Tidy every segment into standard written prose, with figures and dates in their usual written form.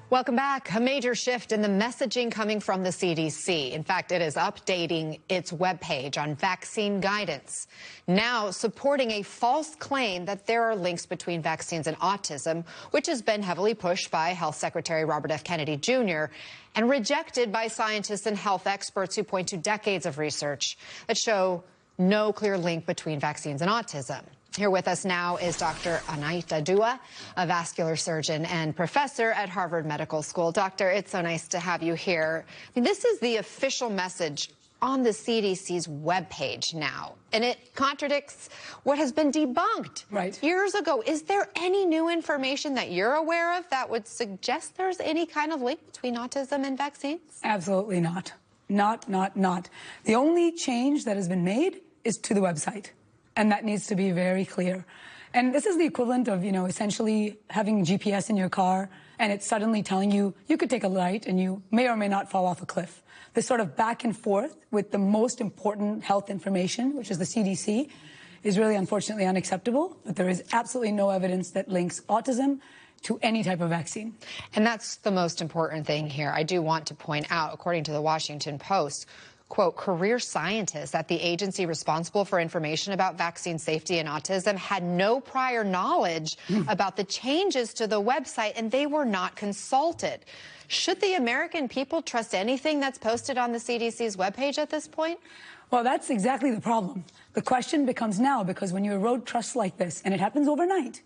Welcome back. A major shift in the messaging coming from the CDC. In fact, it is updating its webpage on vaccine guidance, now supporting a false claim that there are links between vaccines and autism, which has been heavily pushed by Health Secretary Robert F. Kennedy Jr. and rejected by scientists and health experts who point to decades of research that show no clear link between vaccines and autism. Here with us now is Dr. Anahita Dua, a vascular surgeon and professor at Harvard Medical School. Doctor, it's so nice to have you here. I mean, this is the official message on the CDC's webpage now, and it contradicts what has been debunked years ago. Is there any new information that you're aware of that would suggest there's any kind of link between autism and vaccines? Absolutely not. Not. The only change that has been made is to the website. And that needs to be very clear. And this is the equivalent of, essentially having GPS in your car and it's suddenly telling you, you could take a right and you may or may not fall off a cliff. This sort of back and forth with the most important health information, which is the CDC, is really unfortunately unacceptable. But there is absolutely no evidence that links autism to any type of vaccine. And that's the most important thing here. I do want to point out, according to the Washington Post, quote, career scientists at the agency responsible for information about vaccine safety and autism had no prior knowledge about the changes to the website, and they were not consulted. Should the American people trust anything that's posted on the CDC's webpage at this point? Well, that's exactly the problem. The question becomes now, because when you erode trust like this, and it happens overnight,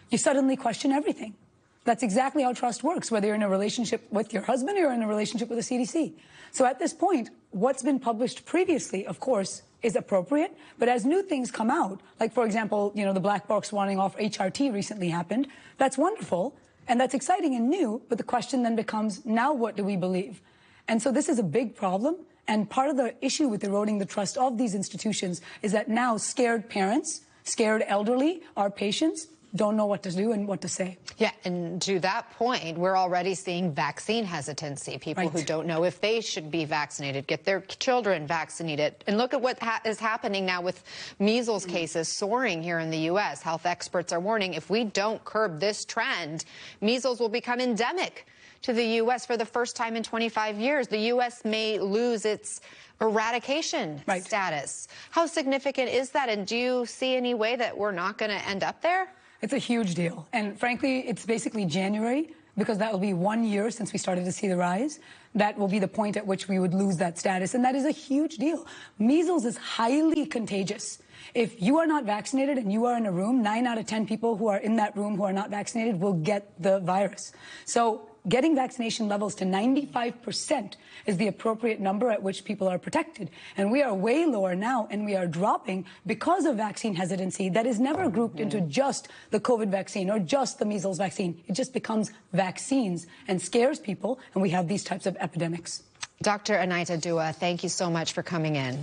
you suddenly question everything. That's exactly how trust works, whether you're in a relationship with your husband or in a relationship with the CDC. So at this point, what's been published previously, of course, is appropriate. But as new things come out, like, for example, the black box warning off HRT recently happened, that's wonderful, and that's exciting and new. But the question then becomes, now what do we believe? And so this is a big problem. And part of the issue with eroding the trust of these institutions is that now scared parents, scared elderly, our patients, don't know what to do and what to say. Yeah, and to that point, we're already seeing vaccine hesitancy. People who don't know if they should be vaccinated, get their children vaccinated. And look at what is happening now with measles cases soaring here in the U.S. Health experts are warning if we don't curb this trend, measles will become endemic to the U.S. for the first time in 25 years. The U.S. may lose its eradication status. How significant is that? And do you see any way that we're not going to end up there? It's a huge deal. And frankly, it's basically January, because that will be 1 year since we started to see the rise. That will be the point at which we would lose that status. And that is a huge deal. Measles is highly contagious. If you are not vaccinated and you are in a room, 9 out of 10 people who are in that room who are not vaccinated will get the virus. So getting vaccination levels to 95% is the appropriate number at which people are protected. And we are way lower now, and we are dropping because of vaccine hesitancy that is never grouped into just the COVID vaccine or just the measles vaccine. It just becomes vaccines and scares people, and we have these types of epidemics. Dr. Anahita Dua, thank you so much for coming in.